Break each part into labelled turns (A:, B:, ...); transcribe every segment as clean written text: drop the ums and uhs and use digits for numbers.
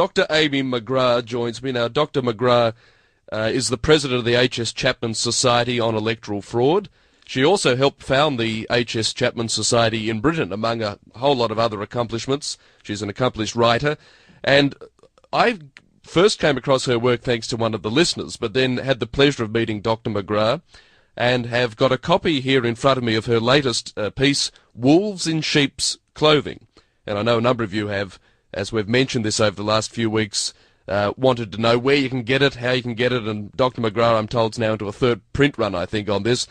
A: Dr. Amy McGrath joins me now. Dr. McGrath is the president of the H.S. Chapman Society on Electoral Fraud. She also helped found the H.S. Chapman Society in Britain, among a whole lot of other accomplishments. She's an accomplished writer. And I first came across her work thanks to one of the listeners, but then had the pleasure of meeting Dr. McGrath and have got a copy here in front of me of her latest piece, Wolves in Sheep's Clothing. And I know a number of you have, as we've mentioned this over the last few weeks, wanted to know where you can get it, how you can get it, and Dr. McGrath, I'm told, is now into a third print run, I think, on this.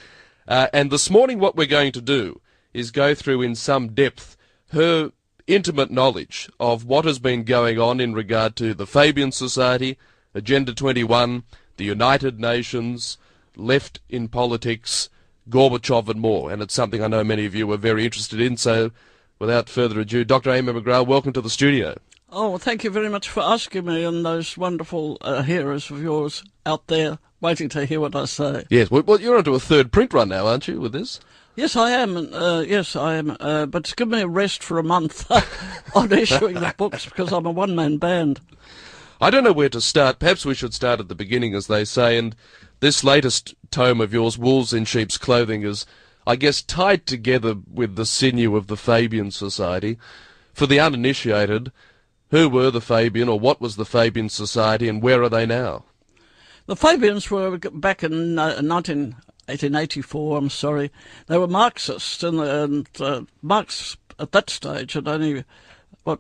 A: And this morning what we're going to do is go through in some depth her intimate knowledge of what has been going on in regard to the Fabian Society, Agenda 21, the United Nations, left in politics, Gorbachev and more. And it's something I know many of you are very interested in. So without further ado, Dr. Amy McGrath, welcome to the studio.
B: Oh, thank you very much for asking me, and those wonderful hearers of yours out there waiting to hear what I say.
A: Yes, well, you're onto a third print run now, aren't you, with this?
B: Yes, I am. Yes, I am. But give me a rest for a month on issuing the books because I'm a one-man band.
A: I don't know where to start. Perhaps we should start at the beginning, as they say. And this latest tome of yours, Wolves in Sheep's Clothing, is, I guess, tied together with the sinew of the Fabian Society. For the uninitiated, who were the Fabian, or what was the Fabian Society, and where are they now?
B: The Fabians were back in 1884, I'm sorry. They were Marxists, and Marx at that stage had only,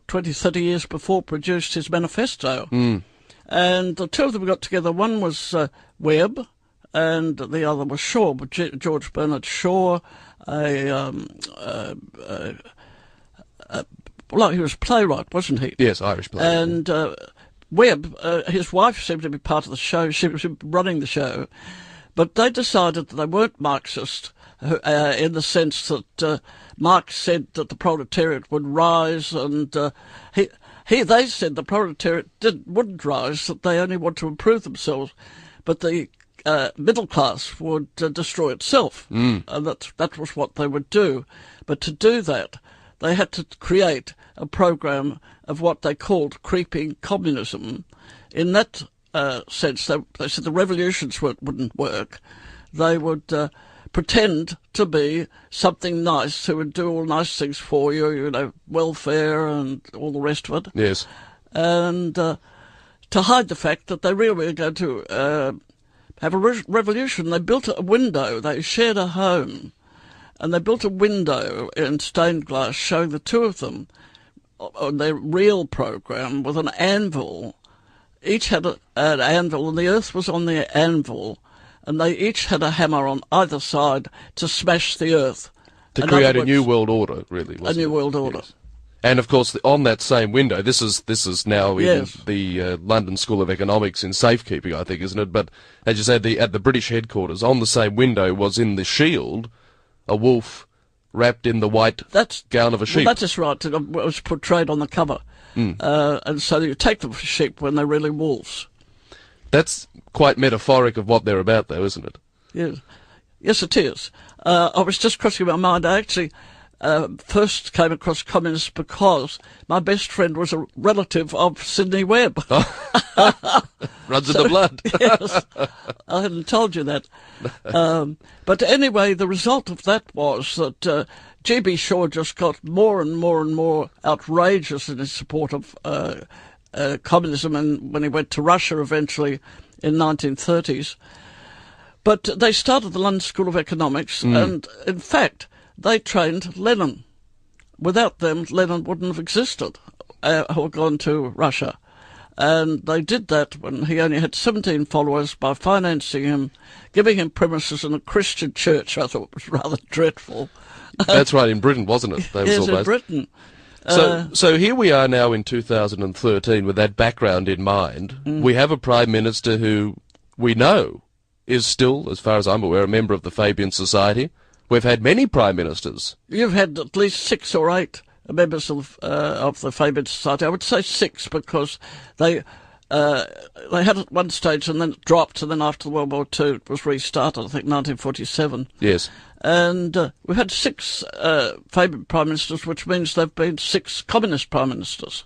B: 20, 30 years before produced his manifesto. Mm. And the two of them got together. One was Webb, and the other was Shaw, George Bernard Shaw, well, he was a playwright, wasn't he?
A: Yes, Irish playwright.
B: And Webb, his wife seemed to be part of the show. She was running the show. But they decided that they weren't Marxist in the sense that Marx said that the proletariat would rise, and they said the proletariat wouldn't rise, that they only want to improve themselves, but the middle class would destroy itself. Mm. And that was what they would do. But to do that, they had to create a program of what they called creeping communism. In that sense, they said the revolutions wouldn't work. They would pretend to be something nice, who would do all nice things for you, you know, welfare and all the rest of it.
A: Yes.
B: And to hide the fact that they really were going to have a revolution, they built a window. They shared a home. And they built a window in stained glass showing the two of them on their real program with an anvil. Each had an anvil, and the earth was on the anvil, and they each had a hammer on either side to smash the earth.
A: To create a new world order, really, wasn't it?
B: A new world order.
A: Yes. And, of course, on that same window, this is now in the London School of Economics in safekeeping, I think, isn't it? But, as you said, at the British headquarters, on the same window was in the shield a wolf wrapped in the white gown of a sheep.
B: Well, that is right. It was portrayed on the cover. Mm. And so you take them for sheep when they're really wolves.
A: That's quite metaphoric of what they're about, though, isn't it?
B: Yes, yes, it is. I was just crossing my mind. I actually first came across communists because my best friend was a relative of Sidney Webb.
A: Oh. Runs in the blood.
B: Yes, I hadn't told you that. But anyway, the result of that was that G.B. Shaw just got more and more and more outrageous in his support of communism, and when he went to Russia eventually in 1930s. But they started the London School of Economics, and in fact, they trained Lenin. Without them, Lenin wouldn't have existed or gone to Russia. And they did that when he only had 17 followers by financing him, giving him premises in a Christian church. I thought it was rather dreadful.
A: That's right, in Britain, wasn't it?
B: Yes, in Britain.
A: So here we are now in 2013 with that background in mind. We have a Prime Minister who we know is still, as far as I'm aware, a member of the Fabian Society. We've had many Prime Ministers. You've
B: had at least 6 or 8 members of the Fabian Society. I would say 6 because they had at one stage and then it dropped, and then after World War II it was restarted, I think 1947.
A: Yes.
B: And we've had 6 Fabian Prime Ministers, which means there have been 6 Communist Prime Ministers.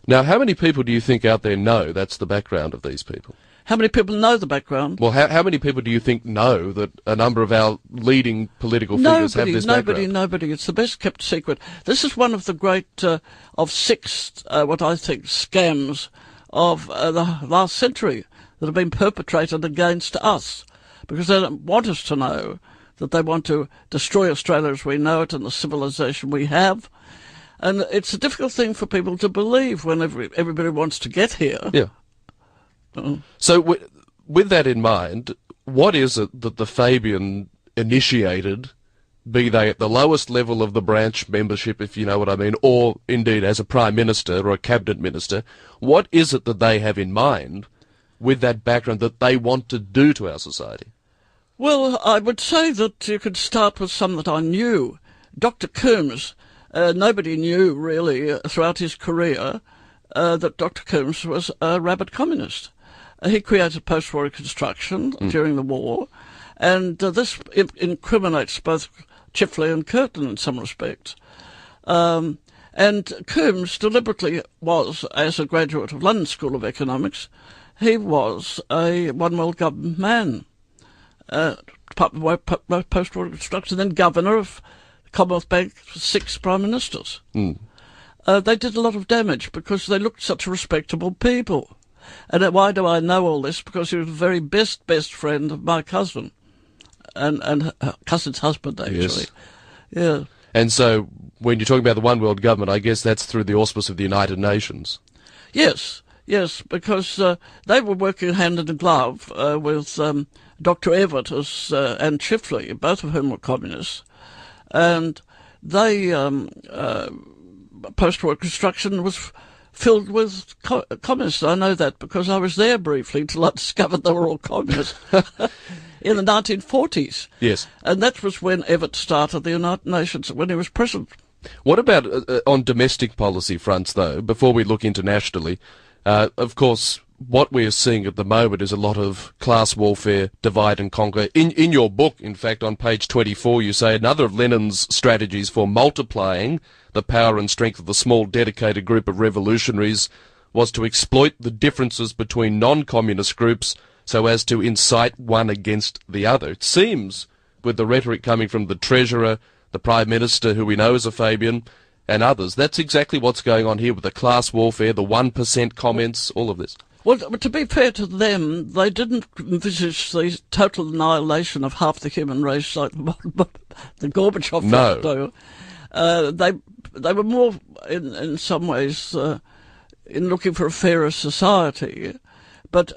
A: Now, how many people do you think out there know that's the background of these people?
B: How many people know the background?
A: Well, how many people do you think know that a number of our leading political figures have this background?
B: Nobody. It's the best kept secret. This is one of the great, of xist, what I think, scams of the last century that have been perpetrated against us, because they don't want us to know that they want to destroy Australia as we know it and the civilization we have. And it's a difficult thing for people to believe when everybody wants to get here.
A: Yeah. So with that in mind, what is it that the Fabian initiated, be they at the lowest level of the branch membership, if you know what I mean, or indeed as a Prime Minister or a Cabinet Minister, what is it that they have in mind with that background that they want to do to our society?
B: Well, I would say that you could start with some that I knew. Dr. Coombs, nobody knew really throughout his career that Dr. Coombs was a rabid communist. He created post-war reconstruction during the war, and this incriminates both Chifley and Curtin in some respects. And Coombs deliberately was, as a graduate of London School of Economics, he was a one world government man, post-war reconstruction, then governor of the Commonwealth Bank for 6 prime ministers. They did a lot of damage because they looked such respectable people. And why do I know all this? Because he was the very best friend of my cousin, and her cousin's husband, actually.
A: Yes.
B: Yeah.
A: And so, when you're talking about the one world government, I guess that's through the auspice of the United Nations.
B: Yes, because they were working hand in glove with Dr. Everett and Chifley, both of whom were communists, and they post-war construction was filled with communists. I know that because I was there briefly till I discovered they were all communists in the 1940s.
A: Yes.
B: And that was when Everett started the United Nations, when he was president.
A: What about on domestic policy fronts, though, before we look internationally? Of course, what we're seeing at the moment is a lot of class warfare, divide and conquer. In your book, in fact, on page 24, you say another of Lenin's strategies for multiplying the power and strength of the small dedicated group of revolutionaries was to exploit the differences between non-communist groups so as to incite one against the other. It seems, with the rhetoric coming from the Treasurer, the Prime Minister, who we know is a Fabian, and others, that's exactly what's going on here with the class warfare, the 1% comments, all of this.
B: Well, to be fair to them, they didn't envisage the total annihilation of half the human race like the Gorbachev.
A: No.
B: They were more, in some ways, in looking for a fairer society, but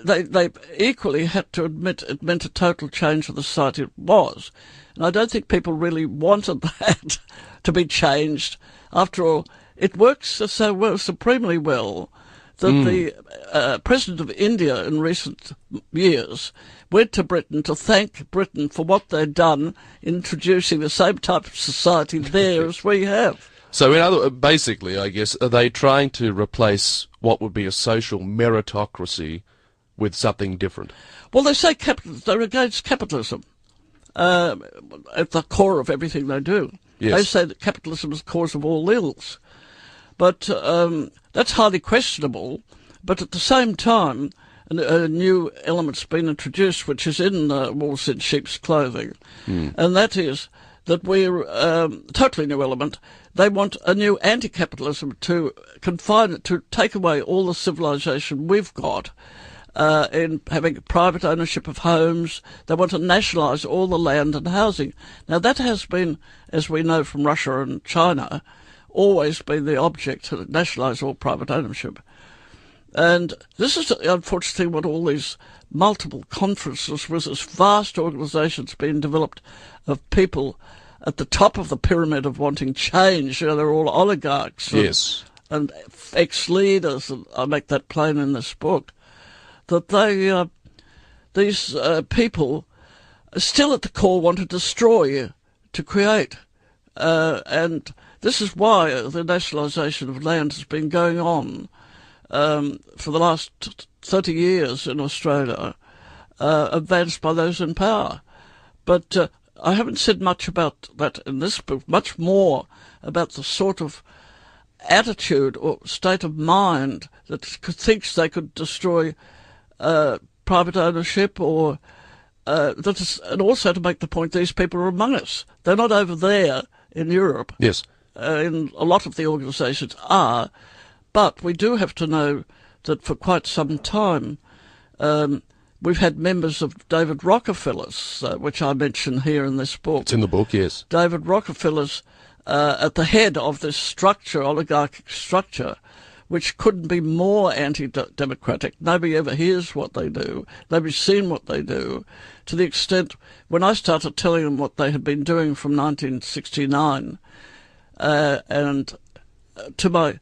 B: they equally had to admit it meant a total change of the society it was. And I don't think people really wanted that to be changed. After all, it works so well, supremely well, that the President of India in recent years went to Britain to thank Britain for what they'd done in introducing the same type of society there as we have.
A: So basically, I guess, are they trying to replace what would be a social meritocracy with something different?
B: Well, they say they're against capitalism at the core of everything they do.
A: Yes.
B: They say that capitalism is the cause of all ills. But that's highly questionable. But at the same time, a new element's been introduced, which is in Wolves in Sheep's Clothing, and that is that we're totally new element. They want a new anti-capitalism to confine it, to take away all the civilization we've got in having private ownership of homes. They want to nationalise all the land and housing. Now that has been, as we know from Russia and China, always been the object, to nationalise all private ownership. And this is, unfortunately, what all these multiple conferences with this vast organisations being developed of people at the top of the pyramid of wanting change. You know, they're all oligarchs.
A: Yes.
B: And ex-leaders, and I make that plain in this book, that they, these people still at the core want to destroy, to create. And this is why the nationalisation of land has been going on for the last 30 years in Australia, advanced by those in power. But I haven't said much about that in this book, much more about the sort of attitude or state of mind that thinks they could destroy private ownership or and also to make the point these people are among us. They're not over there in Europe.
A: Yes.
B: In a lot of the organisations are, but we do have to know that for quite some time we've had members of David Rockefeller's, which I mention here in this book.
A: It's in the book, yes.
B: David Rockefeller's at the head of this structure, oligarchic structure, which couldn't be more anti-democratic. Nobody ever hears what they do. Nobody's seen what they do, to the extent when I started telling them what they had been doing from 1969, and to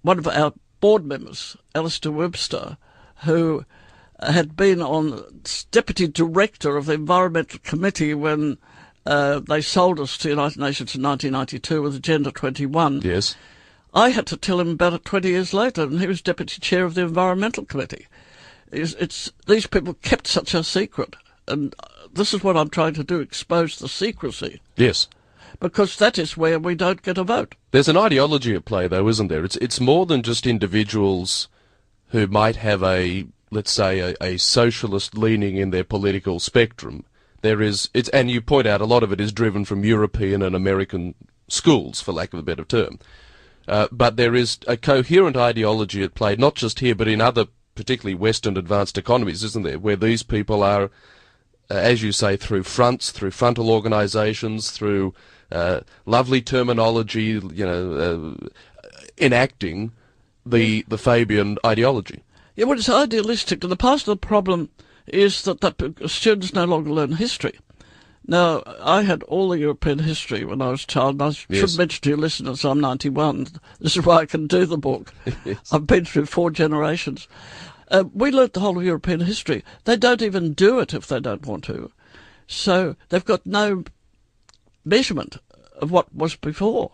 B: one of our board members, Alistair Webster, who had been on deputy director of the Environmental Committee when they sold us to the United Nations in 1992 with Agenda 21.
A: Yes.
B: I had to tell him about it 20 years later, and he was deputy chair of the Environmental Committee. These people kept such a secret, and this is what I'm trying to do, expose the secrecy.
A: Yes.
B: Because that is where we don't get a vote.
A: There's an ideology at play, though, isn't there? It's more than just individuals who might have let's say, a socialist leaning in their political spectrum. And you point out a lot of it is driven from European and American schools, for lack of a better term. But there is a coherent ideology at play, not just here, but in other, particularly Western advanced economies, isn't there, where these people are, as you say, through frontal organisations, through lovely terminology, enacting the Fabian ideology.
B: Yeah, well, it's idealistic, and the part of the problem is that students no longer learn history. Now, I had all the European history when I was a child, and I should mention to your listeners I'm 91. This is why I can do the book. Yes. I've been through 4 generations. We learnt the whole of European history. They don't even do it if they don't want to. So they've got no measurement of what was before.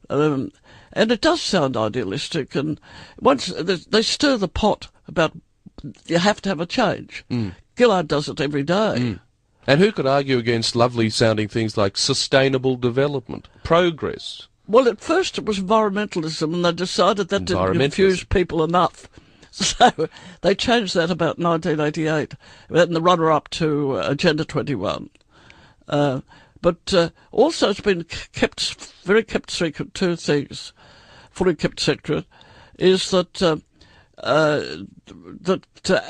B: And it does sound idealistic, and once they stir the pot about you have to have a change. Gillard does it every day.
A: And who could argue against lovely sounding things like sustainable development, progress?
B: Well, at first it was environmentalism, and they decided that didn't confuse people enough. So they changed that about 1988, in the runner-up to Agenda 21. But also it's been kept secret, 2 things, fully kept secret, is that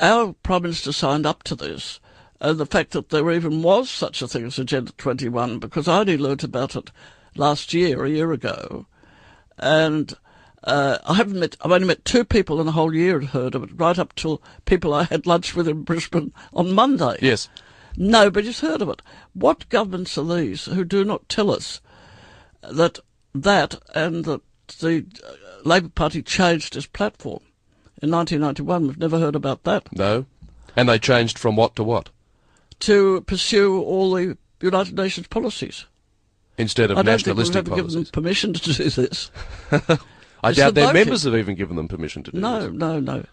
B: our Prime Minister signed up to this, and the fact that there even was such a thing as Agenda 21, because I only learnt about it a year ago, and I've only met 2 people in the whole year who'd heard of it, right up till people I had lunch with in Brisbane on Monday.
A: Yes.
B: Nobody's heard of it. What governments are these who do not tell us that and that the Labour Party changed its platform in 1991? We've never heard about that.
A: No. And they changed from what to what?
B: To pursue all the United Nations policies.
A: Instead of nationalistic policies.
B: I don't think we've ever given them permission to do this.
A: I doubt their members have even given them permission to do this.
B: No.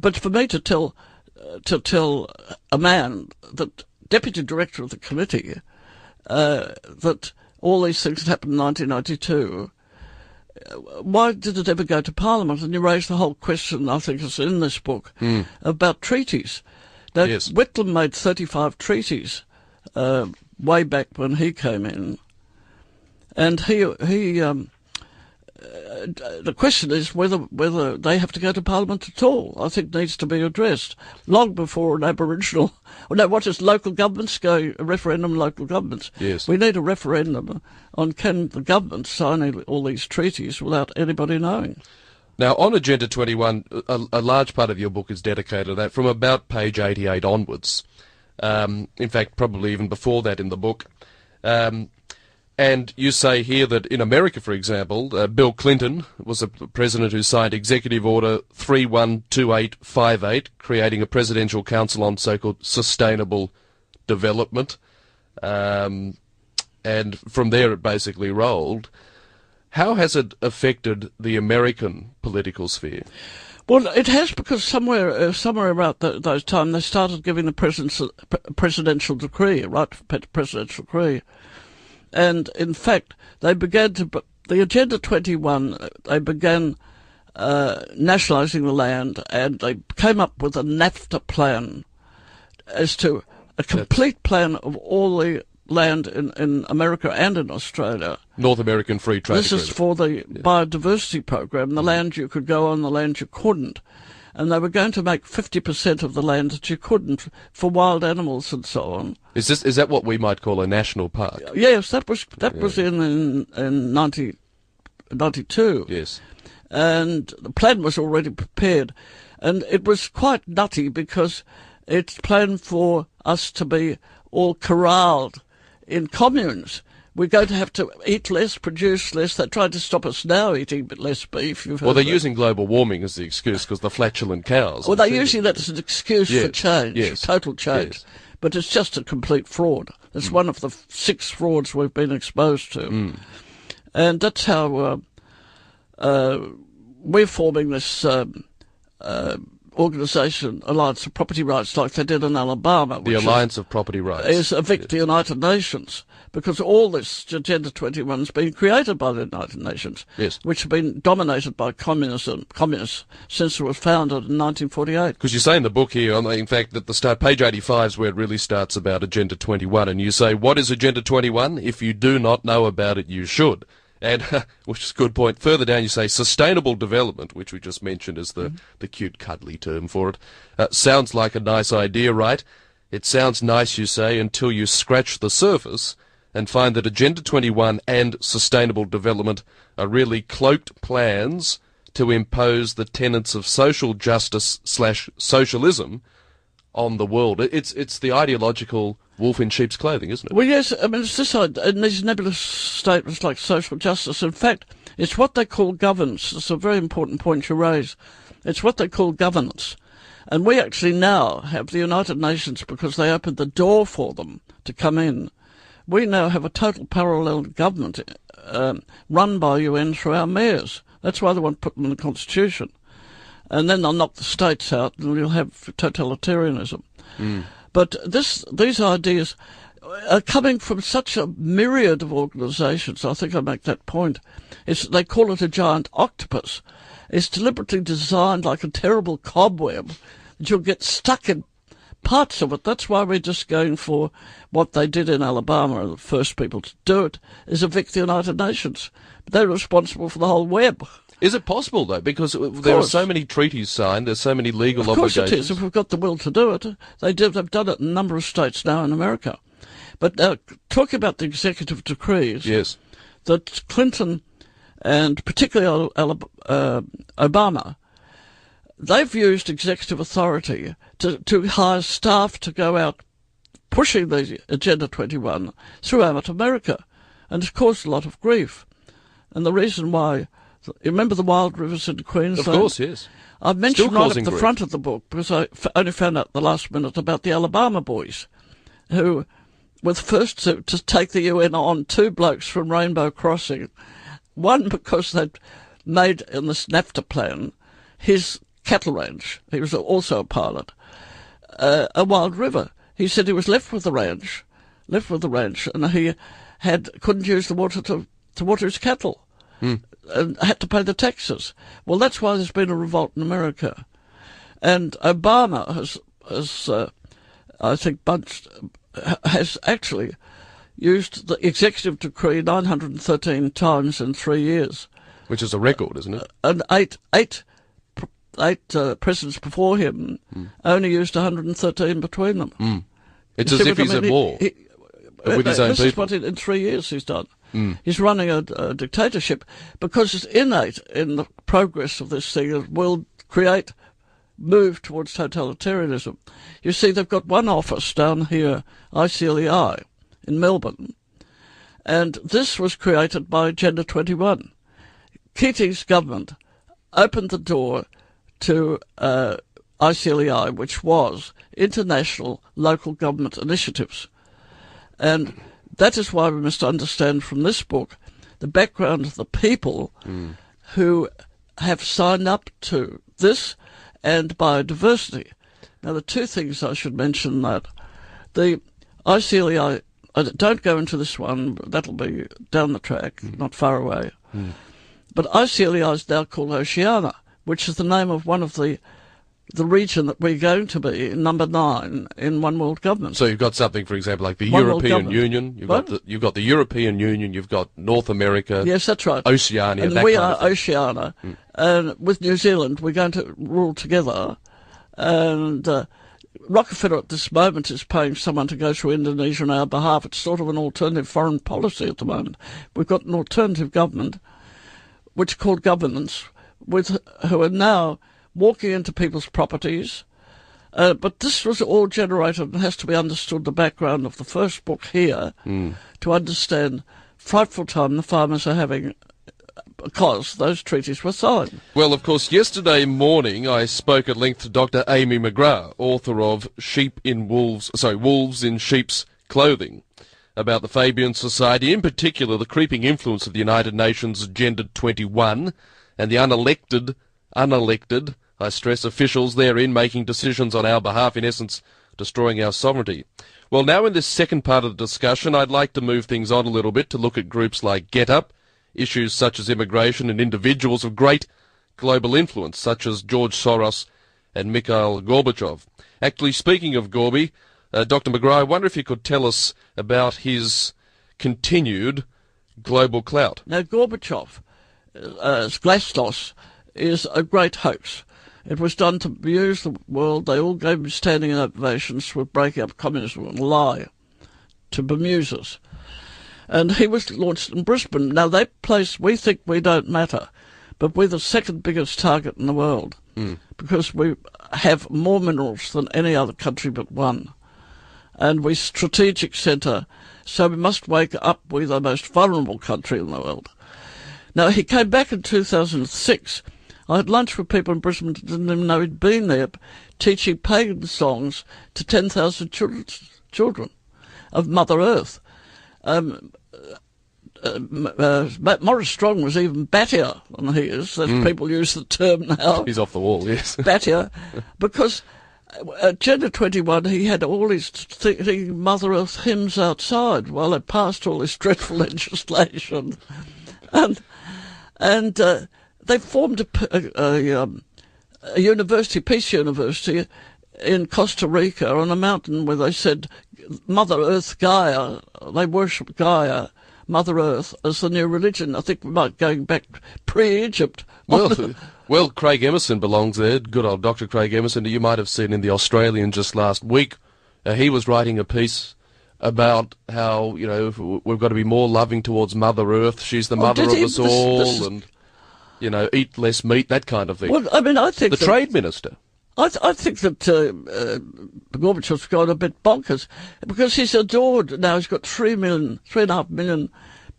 B: But for me to tell a man, that deputy director of the committee, that all these things had happened in 1992, why did it ever go to Parliament? And you raised the whole question, I think it's in this book, about treaties. Now,
A: yes.
B: Whitlam made 35 treaties way back when he came in, and the question is whether they have to go to Parliament at all. I think needs to be addressed long before an Aboriginal. What is local governments go a referendum? Local governments.
A: Yes.
B: We need a referendum on can the government sign all these treaties without anybody knowing.
A: Now, on Agenda 21, a large part of your book is dedicated to that, from about page 88 onwards. In fact, probably even before that in the book. And you say here that in America, for example, Bill Clinton was a president who signed Executive Order 312858, creating a presidential council on so-called sustainable development. And from there it basically rolled. How has it affected the American political sphere?
B: Well, it has, because somewhere around those times they started giving the presidential decree, right, presidential decree. And in fact, they began to the Agenda 21, they began nationalising the land, and they came up with a NAFTA plan as to a complete plan of all the land in America and in Australia.
A: North American Free Trade
B: This
A: Agreement.
B: is for the biodiversity program, the land you could go on, the land you couldn't. And they were going to make 50% of the land that you couldn't for wild animals and so on.
A: Is that what we might call a national park?
B: Yes, that was in 1992.
A: Yes.
B: And the plan was already prepared. And it was quite nutty because it's planned for us to be all corralled in communes. We're going to have to eat less, produce less. They tried to stop us now eating a bit less beef.
A: Well, they're using global warming as the excuse because the flatulent cows.
B: Well, they're using that as an excuse for change, total change.
A: Yes.
B: But it's just a complete fraud. It's one of the 6 frauds we've been exposed to. And that's how we're forming this organisation, Alliance of Property Rights, like they did in Alabama.
A: The Alliance of Property Rights.
B: Is evict the United Nations, because all this Agenda 21 has been created by the United Nations, which have been dominated by communists since it was founded in 1948.
A: Because you say in the book here, in fact, at the start, page 85 is where it really starts about Agenda 21, and you say, what is Agenda 21? If you do not know about it, you should. And, which is a good point. Further down you say sustainable development, which we just mentioned as the cute, cuddly term for it. Sounds like a nice idea, right? It sounds nice, you say, until you scratch the surface and find that Agenda 21 and sustainable development are really cloaked plans to impose the tenets of social justice / socialism on the world. It's the ideological wolf in sheep's clothing, isn't it?
B: Well, yes, I mean, it's this idea, and these nebulous statements like social justice. In fact, it's what they call governance. It's a very important point you raise. It's what they call governance. And we actually now have the United Nations, because they opened the door for them to come in. We now have a total parallel government run by UN through our mayors. That's why they want to put them in the Constitution. And then they'll knock the states out and we'll have totalitarianism. But these ideas are coming from such a myriad of organisations. I think I make that point. They call it a giant octopus. It's deliberately designed like a terrible cobweb that you'll get stuck in parts of it. That's why we're just going for what they did in Alabama. The first people to do it is evict the United Nations. But they're responsible for the whole web.
A: Is it possible, though? Because there are so many treaties signed, there's so many legal obligations.
B: Of course it is, if we've got the will to do it. They've done it in a number of states now in America. But now, talking about the executive decrees, that Clinton and particularly Obama, they've used executive authority to hire staff to go out pushing the Agenda 21 throughout America. And it's caused a lot of grief. And the reason why... You remember the wild rivers in Queensland?
A: Of course, yes.
B: I've mentioned right at the front of the book, because I only found out the last minute, about the Alabama boys, who were the first to take the UN on, 2 blokes from Rainbow Crossing. One because they'd made in this NAFTA plan his cattle ranch. He was also a pilot. A wild river. He said he was left with the ranch, and he couldn't use the water to water his cattle. And had to pay the taxes. Well, that's why there's been a revolt in America. And Obama has actually used the executive decree 913 times in 3 years.
A: Which is a record, isn't it?
B: And eight presidents before him only used 113 between them.
A: It's as if he's at war with his own people. This
B: is what in 3 years he's done. He's running a dictatorship because it's innate in the progress of this thing. It will move towards totalitarianism. You see, they've got one office down here, ICLEI, in Melbourne, and this was created by Agenda 21. Keating's government opened the door to ICLEI, which was International Local Government Initiatives. And that is why we must understand from this book the background of the people who have signed up to this and biodiversity. Now, the 2 things I should mention that the ICLEI, don't go into this one, that'll be down the track, not far away. But ICLEI is now called Oceania, which is the name of one of the region that we're going to be, number 9 in One World Government.
A: So you've got something, for example, like the
B: One
A: European Union. You've got the European Union. You've got North America.
B: Yes, that's right.
A: Oceania.
B: And we are Oceania. And with New Zealand, we're going to rule together. And Rockefeller at this moment is paying someone to go through Indonesia on our behalf. It's sort of an alternative foreign policy at the moment. We've got an alternative government, which is called governance, who are now walking into people's properties. But this was all generated and has to be understood, the background of the first book here, to understand frightful time the farmers are having because those treaties were signed.
A: Well, of course, yesterday morning I spoke at length to Dr. Amy McGrath, author of Wolves in Sheep's Clothing, about the Fabian Society, in particular the creeping influence of the United Nations Agenda 21 and the unelected, I stress, officials therein making decisions on our behalf, in essence destroying our sovereignty. Well, now in this second part of the discussion, I'd like to move things on a little bit to look at groups like Get Up, issues such as immigration, and individuals of great global influence, such as George Soros and Mikhail Gorbachev. Actually, speaking of Gorby, Dr. McGrath, I wonder if you could tell us about his continued global clout.
B: Now, Gorbachev, glasnost, is a great hoax. It was done to amuse the world. They all gave him standing ovations for breaking up communism and lie to bemuse us. And he was launched in Brisbane. Now, that place, we think we don't matter, but we're the second biggest target in the world because we have more minerals than any other country but one. And we're strategic centre, so we must wake up. We're the most vulnerable country in the world. Now, he came back in 2006. I had lunch with people in Brisbane that didn't even know he'd been there, teaching pagan songs to 10,000 children of Mother Earth. Morris Strong was even battier than he is, as people use the term now.
A: He's off the wall, yes.
B: Battier, because Agenda 21, he had all his Mother Earth hymns outside while they passed all this dreadful legislation. And they formed a university, peace university, in Costa Rica on a mountain where they said Mother Earth Gaia, they worship Gaia, Mother Earth, as the new religion. I think we might going back pre-Egypt.
A: Well, Craig Emerson belongs there, good old Dr. Craig Emerson, you might have seen in The Australian just last week. He was writing a piece about how, we've got to be more loving towards Mother Earth. She's the mother of us all, and, eat less meat, that kind of thing.
B: Well, I mean, I think
A: the trade minister.
B: I think that Gorbachev's gone a bit bonkers because he's adored. Now he's got 3.5 million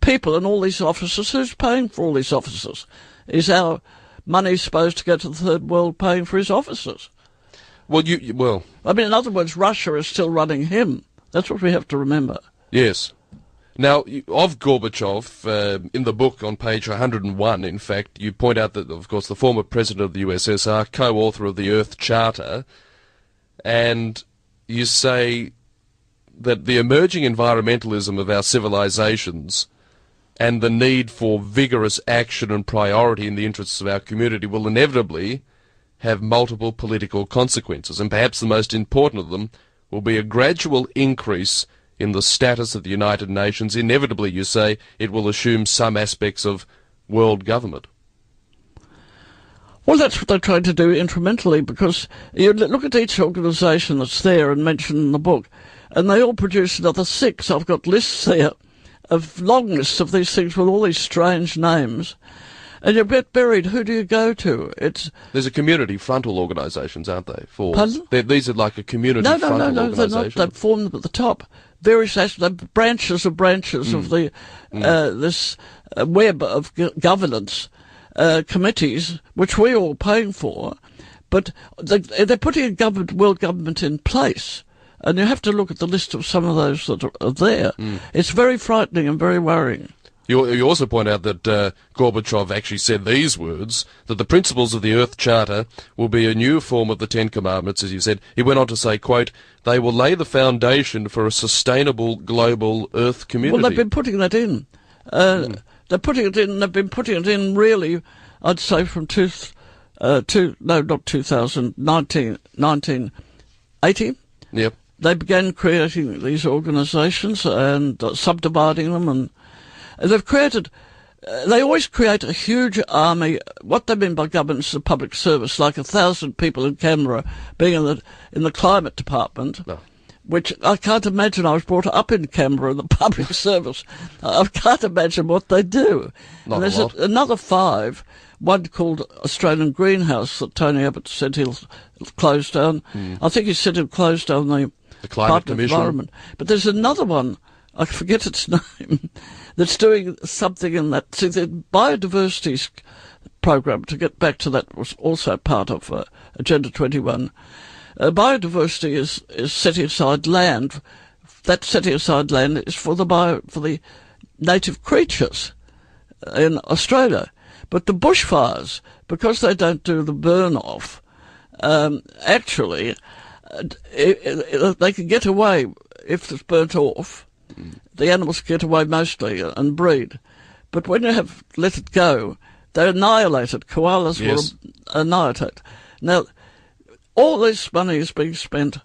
B: people in all these offices. Who's paying for all these offices? Is our money supposed to go to the third world paying for his offices?
A: Well,
B: I mean, in other words, Russia is still running him. That's what we have to remember.
A: Yes. Now, of Gorbachev, in the book on page 101, in fact, you point out that, of course, the former president of the USSR, co-author of the Earth Charter, and you say that the emerging environmentalism of our civilizations and the need for vigorous action and priority in the interests of our community will inevitably have multiple political consequences, and perhaps the most important of them will be a gradual increase in the status of the United Nations. Inevitably, you say, it will assume some aspects of world government.
B: Well, that's what they're trying to do incrementally, because you look at each organisation that's there and mentioned in the book, and they all produce another 6. I've got lists there of long lists of these things with all these strange names. And you get buried. Who do you go to?
A: There's a community frontal organisations, aren't they?
B: Pardon?
A: These are like a community frontal organisation.
B: They're not. They've formed them at the top. Various branches of the this web of governance committees, which we're all paying for, but they're putting a world government in place. And you have to look at the list of some of those that are there. It's very frightening and very worrying.
A: You also point out that Gorbachev actually said these words, that the principles of the Earth Charter will be a new form of the Ten Commandments, as you said. He went on to say, quote, they will lay the foundation for a sustainable global Earth community.
B: Well, they've been putting that in. They're putting it in. They've been putting it in really, I'd say from 1980.
A: Yep.
B: They began creating these organisations and subdividing them, and they've created. They always create a huge army. What they mean by government is a public service, like 1,000 people in Canberra being in the climate department.
A: No.
B: Which I can't imagine. I was brought up in Canberra in the public service. I can't imagine what they do.
A: Not
B: and there's
A: a lot.
B: Another 5, one called Australian Greenhouse that Tony Abbott said he'll close down. I think he said he'll close down the
A: Climate
B: Department of
A: Commission.
B: Environment. But there's another one, I forget its name, that's doing something in that. See, the biodiversity program, to get back to that, was also part of Agenda 21. Biodiversity is setting aside land. That setting aside land is for the native creatures in Australia. But the bushfires, because they don't do the burn-off, actually, they can get away if it's burnt off. The animals get away mostly and breed. But when you have let it go, they're annihilated. Koalas
A: Yes.
B: will annihilate. Now, all this money is being spent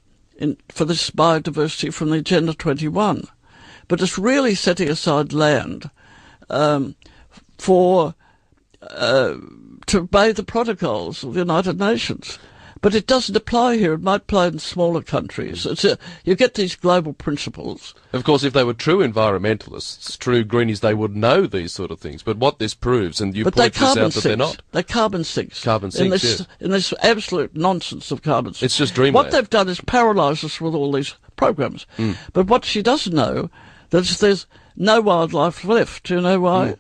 B: for this biodiversity from the Agenda 21, but it's really setting aside land to obey the protocols of the United Nations. But it doesn't apply here. It might apply in smaller countries. You get these global principles.
A: Of course, if they were true environmentalists, true greenies, they would know these sort of things. But what this proves, and you
B: But
A: point
B: they're
A: this
B: carbon
A: out that they're
B: sinks.
A: not.
B: They're carbon sinks.
A: Carbon sinks, yes.
B: In this absolute nonsense of carbon sinks.
A: It's just dreamland.
B: What they've done is paralyse us with all these programs. But what she doesn't know, that there's no wildlife left. Do you know why?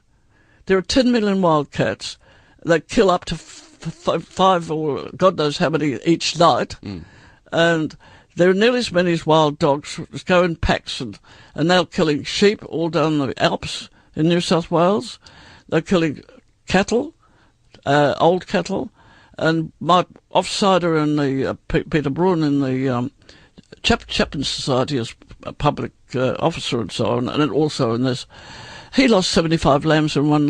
B: There are 10 million wildcats. They kill up to 5 or God knows how many each night. And there are nearly as many as wild dogs which go in packs, and they're killing sheep all down the Alps in New South Wales. They're killing cattle, old cattle, and my offsider in the Peter Bruin in the Chapman Society as a public officer and so on, and also in this, he lost 75 lambs in one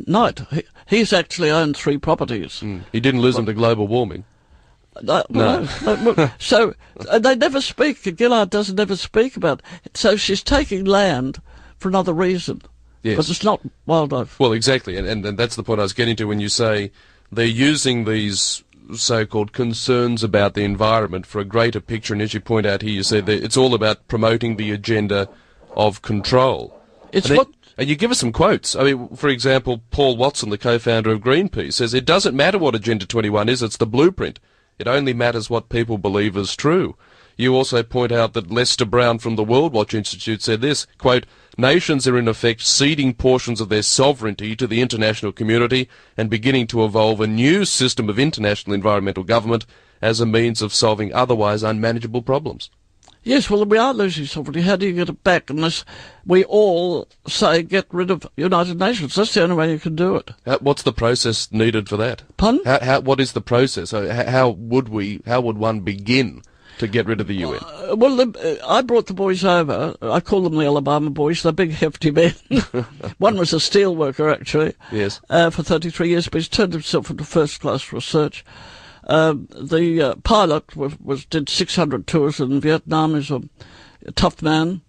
B: night. He's actually owned 3 properties.
A: He didn't lose them to global warming.
B: No. So they never speak. Gillard doesn't ever speak about it. So she's taking land for another reason.
A: Yes.
B: But it's not wildlife.
A: Well, exactly, and that's the point I was getting to when you say they're using these so-called concerns about the environment for a greater picture, and as you point out here, you said that it's all about promoting the agenda of control. And you give us some quotes. I mean, for example, Paul Watson, the co-founder of Greenpeace, says it doesn't matter what Agenda 21 is, it's the blueprint. It only matters what people believe is true. You also point out that Lester Brown from the World Watch Institute said this, quote, nations are in effect ceding portions of their sovereignty to the international community and beginning to evolve a new system of international environmental government as a means of solving otherwise unmanageable problems.
B: Yes, well, we are losing sovereignty. How do you get it back unless we all say get rid of United Nations? That's the only way you can do it.
A: What's the process needed for that?
B: Pardon?
A: What is the process? How would one begin to get id of the UN?
B: I brought the boys over. I call them the Alabama boys. They're big, hefty men. One was a steel worker, actually.
A: Yes.
B: For 33 years, but he's turned himself into first-class research. The pilot did 600 tours in Vietnam. He's a tough man.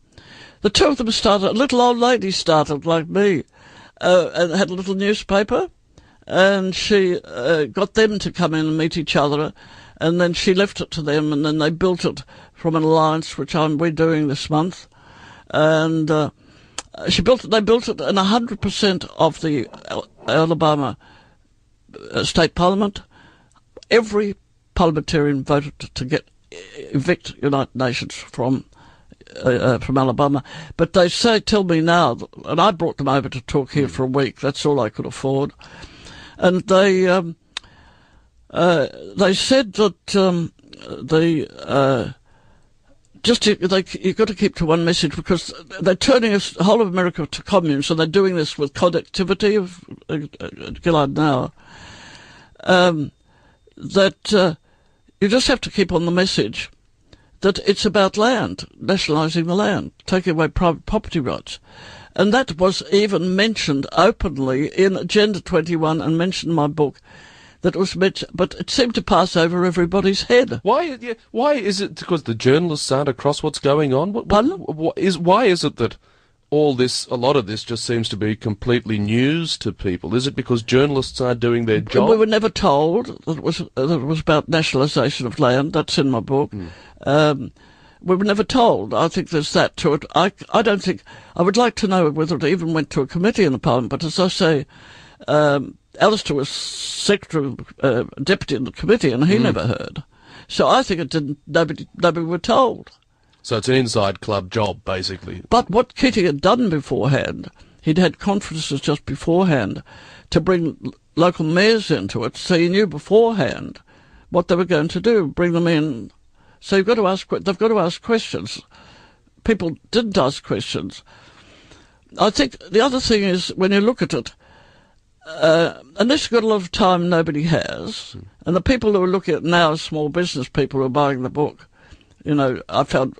B: The 2 of them started, a little old lady started like me, and had a little newspaper, and she got them to come in and meet each other, and then she left it to them, and then they built it from an alliance, which we're doing this month, and they built it, and 100% of the Alabama state parliament, every parliamentarian voted to evict United Nations from Alabama. But they tell me now, and I brought them over to talk here for a week. That's all I could afford. And they said that you've got to keep to one message, because they're turning the whole of America to communes, so they're doing this with connectivity of Gillard now. That you just have to keep on the message that it's about land, nationalising the land, taking away private property rights. And that was even mentioned openly in Agenda 21 and mentioned in my book. That was mentioned, but it seemed to pass over everybody's head.
A: Why? Yeah, why is it? Because the journalists aren't across what's going on. Why is it that a lot of this just seems to be completely news to people? Is it because journalists aren't doing their job?
B: We were never told that it was about nationalisation of land. That's in my book. We were never told. I think there's that to it. I don't think. I would like to know whether it even went to a committee in the Parliament. But as I say. Alistair was secretary, deputy in the committee, and he never heard. So I think it didn't. Nobody were told.
A: So it's an inside club job, basically.
B: But what Keating had done beforehand, he'd had conferences just beforehand to bring local mayors into it, so he knew beforehand what they were going to do, bring them in. So they've got to ask questions. People didn't ask questions. I think the other thing is, when you look at it, unless you've got a lot of time, nobody has. And the people who are looking at now, small business people who are buying the book, I found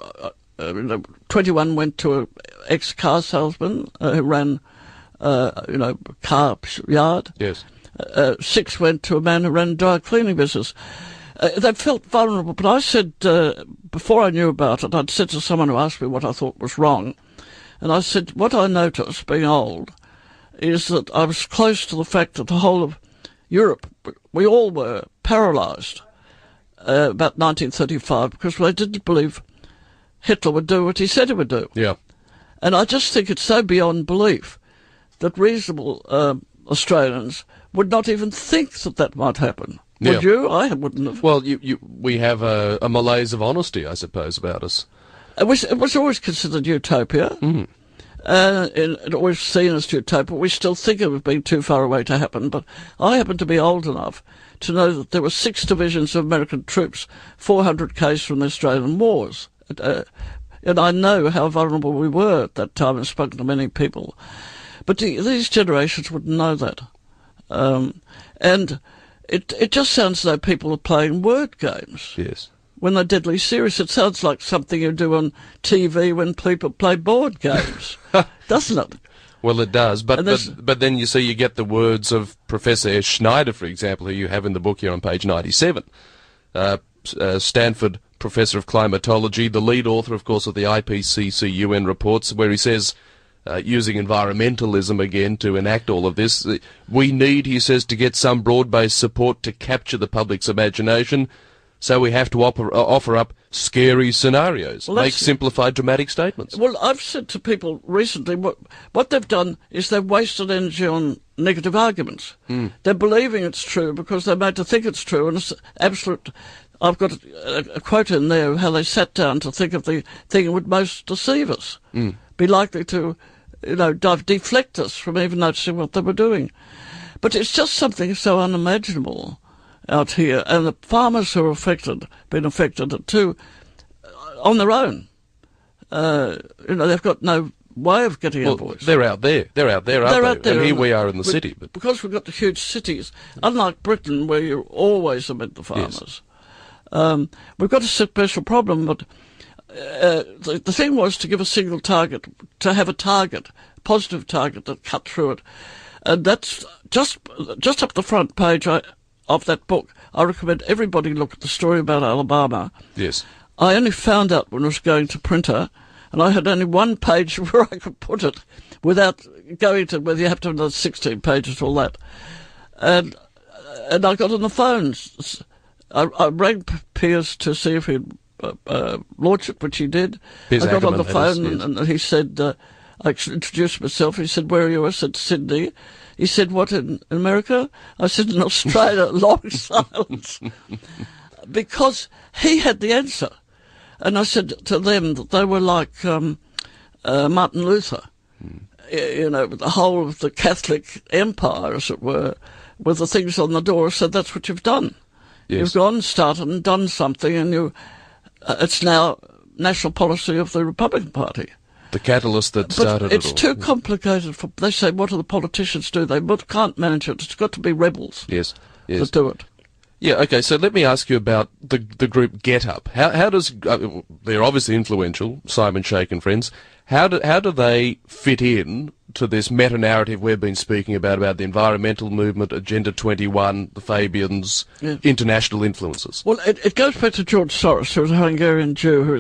B: 21 went to an ex-car salesman who ran, car yard.
A: Yes.
B: 6 went to a man who ran a dry cleaning business. They felt vulnerable, but I said, before I knew about it, I'd said to someone who asked me what I thought was wrong, and I said, what I noticed, being old, is that I was close to the fact that the whole of Europe, we all were paralysed about 1935 because they didn't believe Hitler would do what he said he would do.
A: Yeah.
B: And I just think it's so beyond belief that reasonable Australians would not even think that might happen.
A: Yeah.
B: Would you? I wouldn't have.
A: Well, we have a malaise of honesty, I suppose, about us.
B: It was always considered utopia.
A: Mm.
B: It always seen as utopia. We still think of it being too far away to happen, but I happen to be old enough to know that there were 6 divisions of American troops, 400 k's from the Australian wars. And I know how vulnerable we were at that time and spoken to many people. But these generations wouldn't know that. And it just sounds as though people are playing word games.
A: Yes.
B: When they're deadly serious, it sounds like something you do on TV when people play board games, doesn't it?
A: Well, it does, but then you see you get the words of Professor Schneider, for example, who you have in the book here on page 97, Stanford Professor of Climatology, the lead author, of course, of the IPCC UN reports, where he says, using environmentalism again to enact all of this, we need, he says, to get some broad-based support to capture the public's imagination. So we have to offer up scary scenarios, make simplified dramatic statements.
B: Well, I've said to people recently, what they've done is they've wasted energy on negative arguments. They're believing it's true because they're made to think it's true, and it's absolute. I've got a quote in there of how they sat down to think of the thing that would most deceive us, be likely to, deflect us from even noticing what they were doing. But it's just something so unimaginable out here, and the farmers who are been affected too, on their own. They've got no way of getting a voice.
A: They're out there. They're out there, aren't they? And here we are in the city. But
B: because we've got the huge cities, unlike Britain, where you're always amid the farmers. Yes. We've got a special problem, but the thing was to give a single target, to have a target, positive target that cut through it. And that's just up the front page of that book. I recommend everybody look at the story about Alabama.
A: Yes.
B: I only found out when I was going to printer, and I had only one page where I could put it without going to whether you have to have another 16 pages, all that. And I got on the phone. I rang Piers to see if he'd launch it, which he did.
A: Piers
B: I got on the
A: Ackerman,
B: phone,
A: yes.
B: and he said, I introduced myself. He said, where are you? I said, Sydney. He said, what, in America? I said, in Australia. Long silence. Because he had the answer. And I said to them that they were like Martin Luther, the whole of the Catholic empire, as it were, with the things on the door, said that's what you've done.
A: Yes.
B: You've gone, started and done something, and it's now national policy of the Republican Party.
A: The catalyst that started it all.
B: It's too complicated. They say, what do the politicians do? They can't manage it. It's got to be rebels
A: yes.
B: that do it.
A: Yeah, okay, so let me ask you about the group Get Up. How does, they're obviously influential, Simon Sheikh and friends. How do they fit in to this meta-narrative we've been speaking about the environmental movement, Agenda 21, the Fabians, international influences?
B: Well, it goes back to George Soros, who was a Hungarian Jew who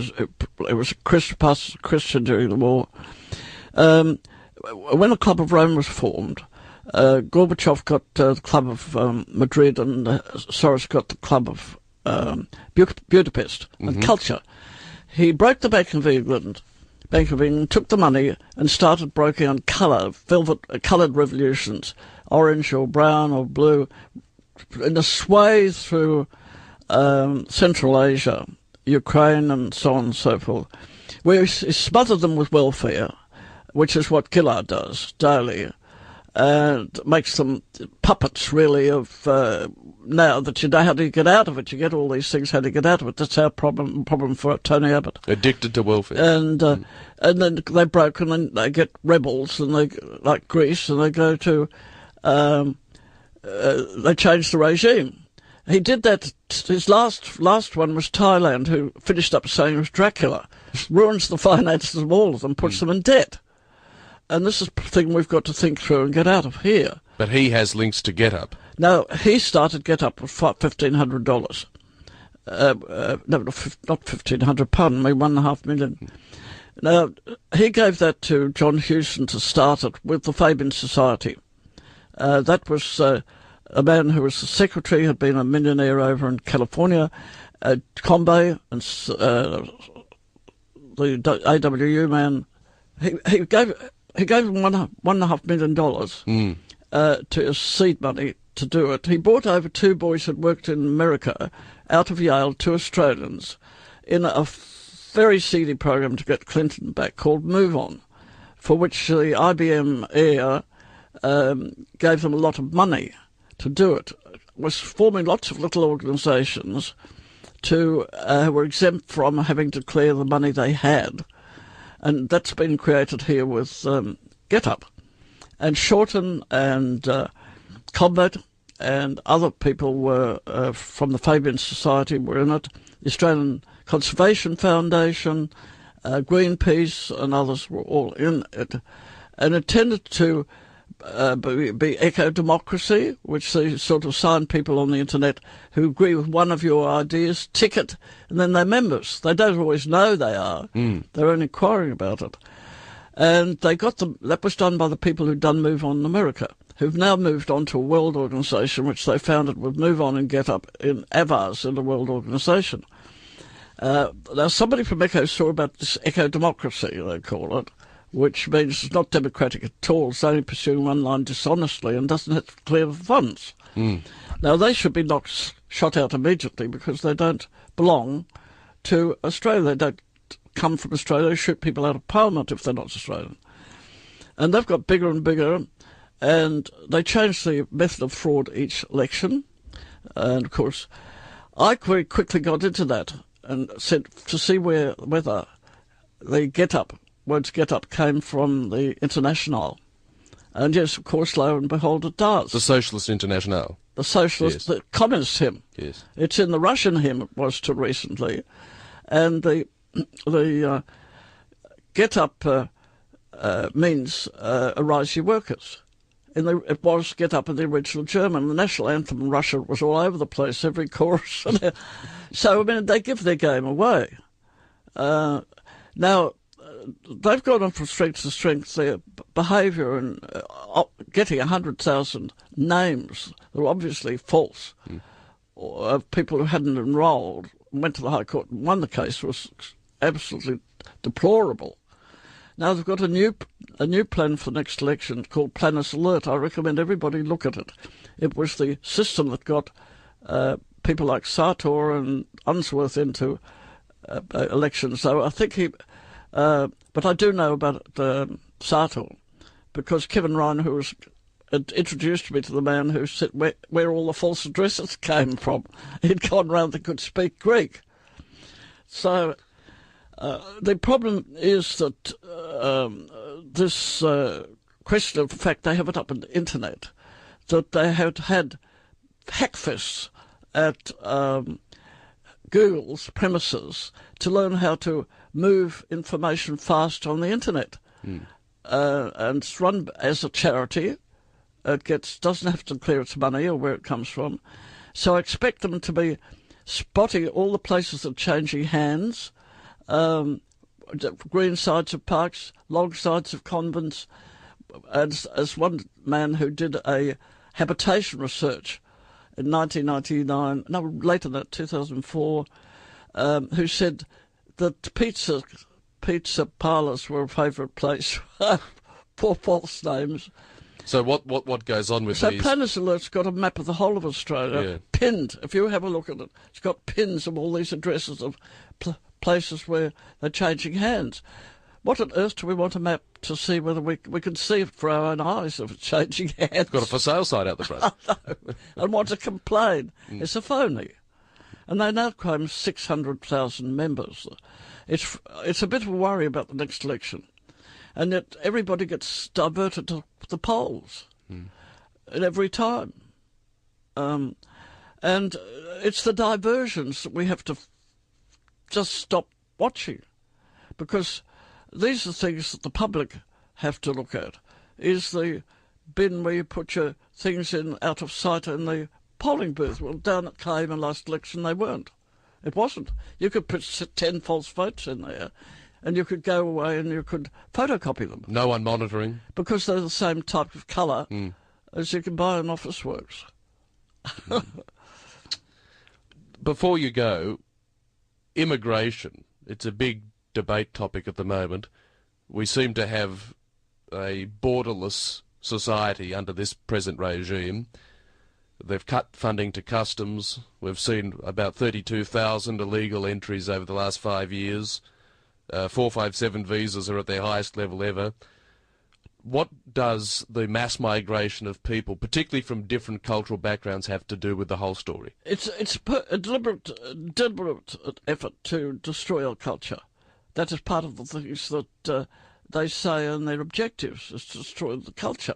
B: was a Christian during the war. When the Club of Rome was formed, Gorbachev got the Club of Madrid, and Soros got the Club of Budapest and culture. He broke the Bank of England, took the money and started broking on coloured revolutions, orange or brown or blue, in a sway through Central Asia, Ukraine and so on and so forth, where he smothered them with welfare, which is what Gillard does daily, and makes them puppets, really, of now that you know how to get out of it. You get all these things, how to get out of it. That's our problem for Tony Abbott.
A: Addicted to welfare.
B: And then they broke, and then they get rebels, and they, like Greece, and they go to, they change the regime. He did that. His last one was Thailand, who finished up saying it was Dracula. Ruins the finances of all of them, puts them in debt. And this is the thing we've got to think through and get out of here.
A: But he has links to Get Up.
B: No, he started Get Up with $1,500. No, not £1,500, pardon me, £1.5 million. Now, he gave that to John Hewson to start it with the Fabian Society. That was a man who was the secretary, had been a millionaire over in California, Combe, and the AWU man. He gave him $1.5 million to his seed money to do it. He brought over two boys that worked in America out of Yale, two Australians, in a very seedy program to get Clinton back called Move On, for which the IBM heir gave them a lot of money to do it. Was forming lots of little organisations who were exempt from having to clear the money they had. And that's been created here with Get Up. And Shorten and Combat and other people were from the Fabian Society were in it. The Australian Conservation Foundation, Greenpeace and others were all in it. And it tended to be eco-democracy, which they sort of sign people on the internet who agree with one of your ideas, ticket, and then they're members. They don't always know they are. They're only inquiring about it. And they got them. That was done by the people who'd done Move On in America, who've now moved on to a world organisation, which they founded with Move On and Get Up in Avars in the world organisation. Now, somebody from Echo saw about this eco-democracy, they call it, which means it's not democratic at all. It's only pursuing one line dishonestly and doesn't have to clear the funds. Now, they should be shot out immediately because they don't belong to Australia. They don't come from Australia. They shoot people out of Parliament if they're not Australian. And they've got bigger and bigger, and they change the method of fraud each election. And, of course, I very quickly got into that and said to see whether the words Get Up came from the International. And yes, of course, lo and behold, it does.
A: The Socialist International.
B: The Socialist, the Communist hymn.
A: Yes. It's
B: in the Russian hymn, it was till recently. And the Get Up means Arise Ye Workers. It was Get Up in the original German. The national anthem in Russia was all over the place, every chorus. So, I mean, they give their game away. Now, they've gone on from strength to strength. Their behaviour and getting 100,000 names that were obviously false of people who hadn't enrolled, went to the High Court and won the case, was absolutely deplorable. Now they've got a new plan for the next election called Planus Alert. I recommend everybody look at it. It was the system that got people like Sartor and Unsworth into elections. So I think but I do know about Sartor, because Kevin Ryan, who had introduced me to the man who said where all the false addresses came from. He'd gone round that could speak Greek. So the problem is that this question of the fact they have it up on the internet, that they had hackfists at Google's premises to learn how to move information fast on the internet. And it's run as a charity. It doesn't have to clear its money or where it comes from. So I expect them to be spotting all the places that are changing hands, green sides of parks, long sides of convents. As one man who did a habitation research in 1999, no, later than that, 2004, who said that pizza parlours were a favourite place for false names.
A: So what goes on with these?
B: So Planners Alert's got a map of the whole of Australia, pinned. If you have a look at it, it's got pins of all these addresses of places where they're changing hands. What on earth do we want a map to see whether we can see it for our own eyes if it's changing hands?
A: Got a for sale sign out the front.
B: No, and want to complain. It's a phony. And they now claim 600,000 members. It's a bit of a worry about the next election. And yet everybody gets diverted to the polls at every time. And it's the diversions that we have to just stop watching, because these are things that the public have to look at. Is the bin where you put your things in out of sight in the polling booth? Well, down at Cayman last election they weren't. It wasn't. You could put 10 false votes in there, and you could go away and you could photocopy them.
A: No one monitoring.
B: Because they're the same type of colour as you can buy in Officeworks.
A: Before you go, immigration. It's a big debate topic at the moment. We seem to have a borderless society under this present regime. They've cut funding to customs. We've seen about 32,000 illegal entries over the last 5 years. 457 visas are at their highest level ever. What does the mass migration of people, particularly from different cultural backgrounds, have to do with the whole story?
B: It's a deliberate effort to destroy our culture. That is part of the things that they say in their objectives, is to destroy the culture.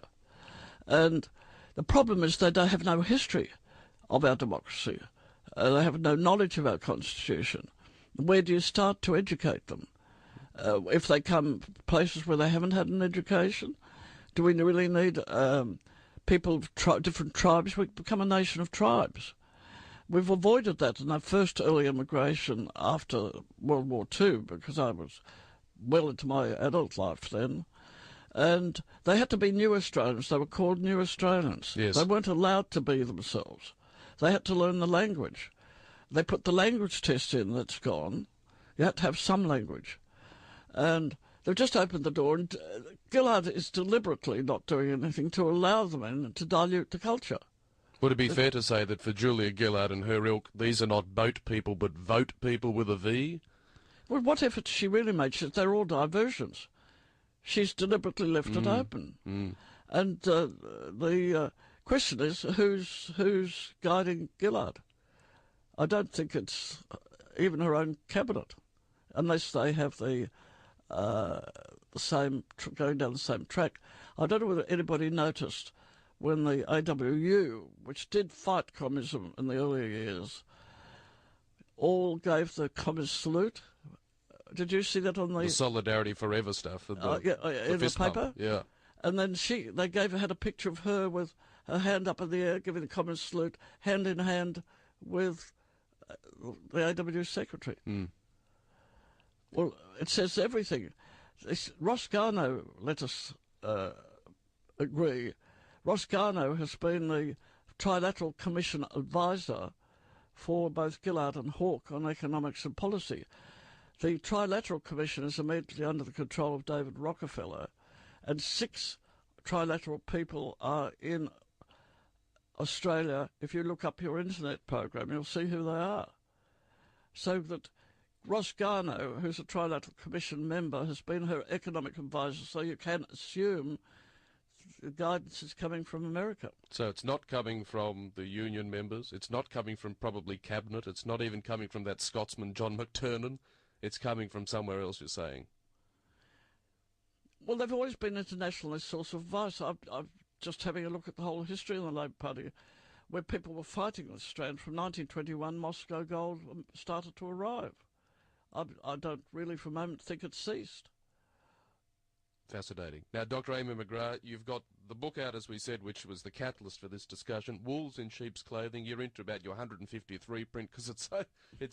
B: And the problem is they don't have no history of our democracy. They have no knowledge of our constitution. Where do you start to educate them? If they come from places where they haven't had an education, do we really need people of different tribes? We become a nation of tribes. We've avoided that in our first early immigration after World War II, because I was well into my adult life then. And they had to be New Australians. They were called New Australians.
A: Yes.
B: They weren't allowed to be themselves. They had to learn the language. They put the language test in that's gone. You had to have some language. And they've just opened the door, and Gillard is deliberately not doing anything to allow them in and to dilute the culture.
A: Would it be fair to say that for Julia Gillard and her ilk, these are not boat people, but vote people with a V?
B: Well, what effort she really made? They're all diversions. She's deliberately left it open. And the question is, who's guiding Gillard? I don't think it's even her own cabinet, unless they have the same going down the same track. I don't know whether anybody noticed when the AWU, which did fight communism in the earlier years, all gave the communist salute. Did you see that on the
A: Solidarity Forever stuff?
B: in the paper?
A: Pump. Yeah.
B: And then had a picture of her with her hand up in the air, giving the communist salute, hand in hand with the AWU secretary. Well, it says everything. Ross Garnaut let us agree. Ross Garnaut has been the Trilateral Commission advisor for both Gillard and Hawke on economics and policy. The Trilateral Commission is immediately under the control of David Rockefeller, and 6 trilateral people are in Australia. If you look up your internet program, you'll see who they are. So that Ross Garnaut, who's a Trilateral Commission member, has been her economic advisor, so you can assume the guidance is coming from America.
A: So it's not coming from the union members, it's not coming from probably Cabinet, it's not even coming from that Scotsman John McTernan, it's coming from somewhere else, you're saying?
B: Well, they've always been internationalist source of advice. I'm just having a look at the whole history of the Labour Party. where people were fighting the strand from 1921, Moscow gold started to arrive. I don't really for a moment think it's ceased.
A: Fascinating. Now, Dr. Amy McGrath, you've got the book out, as we said, which was the catalyst for this discussion, Wolves in Sheep's Clothing. You're into about your 150th reprint because it's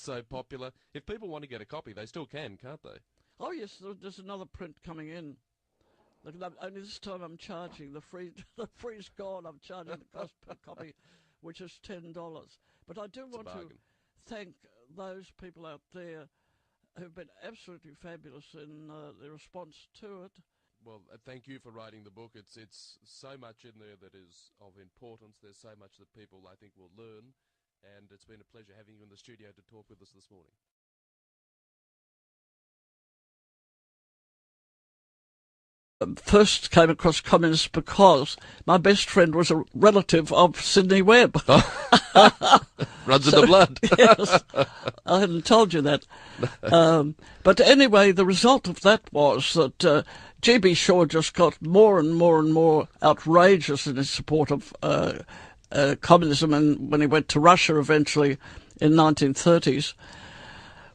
A: so popular. If people want to get a copy, they still can, can't they?
B: Oh, yes, there's another print coming in. Look, only this time I'm charging. The free's gone. I'm charging the cost per copy, which is $10. But I do want to thank those people out there who've been absolutely fabulous in their response to it.
A: Well, thank you for writing the book. It's so much in there that is of importance. There's so much that people, I think, will learn. And it's been a pleasure having you in the studio to talk with us this morning.
B: First came across communists because my best friend was a relative of Sidney Webb.
A: Runs in the blood.
B: Yes, I hadn't told you that. But anyway, the result of that was that G.B. Shaw just got more and more and more outrageous in his support of communism, and when he went to Russia eventually in 1930s.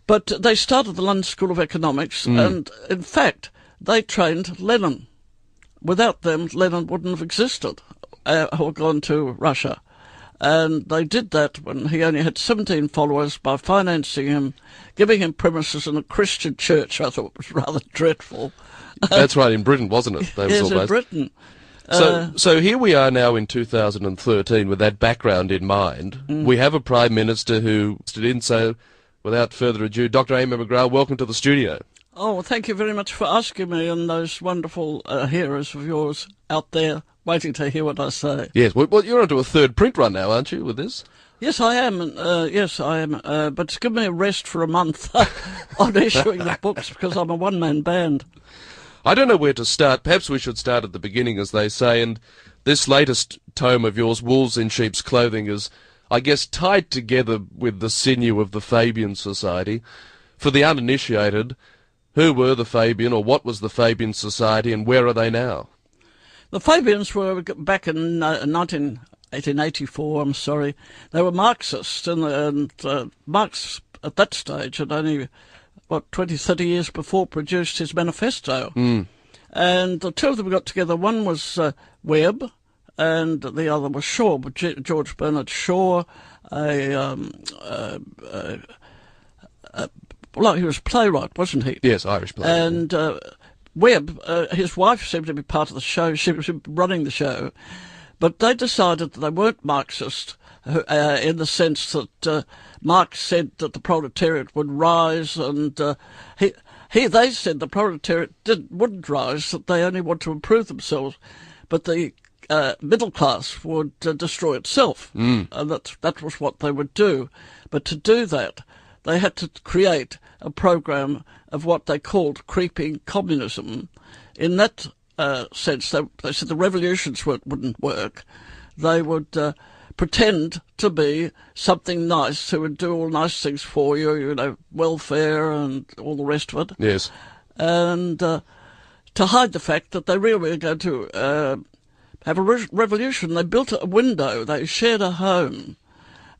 B: But they started the London School of Economics, and in fact, they trained Lenin. Without them, Lenin wouldn't have existed or gone to Russia. And they did that when he only had 17 followers by financing him, giving him premises in a Christian church. I thought it was rather dreadful.
A: That's right, in Britain, wasn't it?
B: Yes, in Britain.
A: So here we are now in 2013 with that background in mind. We have a Prime Minister who stood in, so without further ado, Dr. Amy McGrath, welcome to the studio.
B: Oh, well, thank you very much for asking me, and those wonderful hearers of yours out there waiting to hear what I say.
A: Yes, well, you're onto a third print run now, aren't you, with this?
B: Yes, I am. But give me a rest for a month on issuing the books because I'm a one-man band.
A: I don't know where to start. Perhaps we should start at the beginning, as they say, and this latest tome of yours, Wolves in Sheep's Clothing, is, I guess, tied together with the sinew of the Fabian Society. For the uninitiated, who were the Fabian, or what was the Fabian Society, and where are they now?
B: The Fabians were back in 1884, They were Marxists, and Marx at that stage had only, 20, 30 years before produced his manifesto. And the two of them got together. One was Webb, and the other was Shaw, George Bernard Shaw, well, he was a playwright, wasn't he?
A: Yes, Irish playwright.
B: And Webb, his wife seemed to be part of the show. She was running the show. But they decided that they weren't Marxist in the sense that Marx said that the proletariat would rise, and they said the proletariat wouldn't rise, that they only want to improve themselves, but the middle class would destroy itself. And that was what they would do. But to do that, they had to create a program of what they called creeping communism. In that sense, they said the revolutions wouldn't work. They would pretend to be something nice, who would do all nice things for you, welfare and all the rest of it.
A: Yes.
B: And to hide the fact that they really were going to have a revolution, they built a window. They shared a home.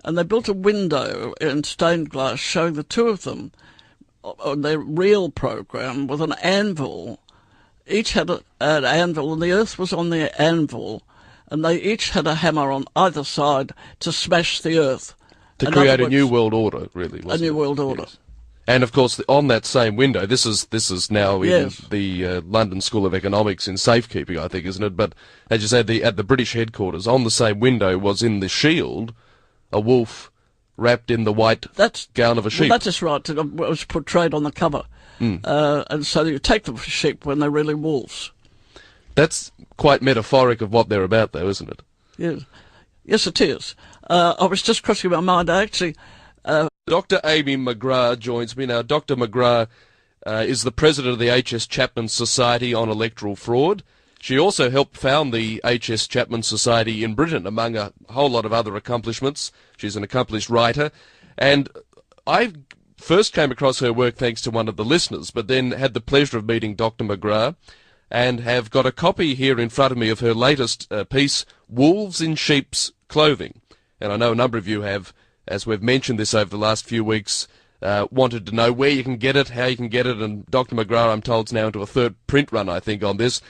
B: And they built a window in stained glass showing the two of them on their real program with an anvil. Each had an anvil, and the earth was on the anvil, and they each had a hammer on either side to smash the earth.
A: To create a new world order, really, wasn't it?
B: A new world order.
A: Yes. And, of course, on that same window, this is now in the London School of Economics in safekeeping, I think, isn't it? But, as you say, at the British headquarters, on the same window was in the shield a wolf wrapped in the white gown of a sheep.
B: Well, that is right. It was portrayed on the cover. And so you take them for sheep when they're really wolves.
A: That's quite metaphoric of what they're about, though, isn't it?
B: Yes, yes, it is. I was just crossing my mind.
A: Dr. Amy McGrath joins me now. Dr. McGrath is the president of the H.S. Chapman Society on Electoral Fraud. She also helped found the H.S. Chapman Society in Britain, among a whole lot of other accomplishments. She's an accomplished writer. And I first came across her work thanks to one of the listeners, but then had the pleasure of meeting Dr. McGrath and have got a copy here in front of me of her latest piece, Wolves in Sheep's Clothing. and I know a number of you have, as we've mentioned this over the last few weeks, wanted to know where you can get it, how you can get it, and Dr. McGrath, I'm told, is now into a third print run, I think, on this.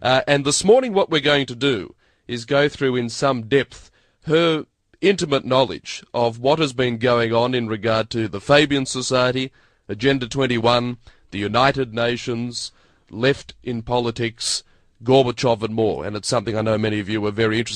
A: And this morning what we're going to do is go through in some depth her intimate knowledge of what has been going on in regard to the Fabian Society, Agenda 21, the United Nations, left in politics, Gorbachev and more. And it's something I know many of you were very interested in.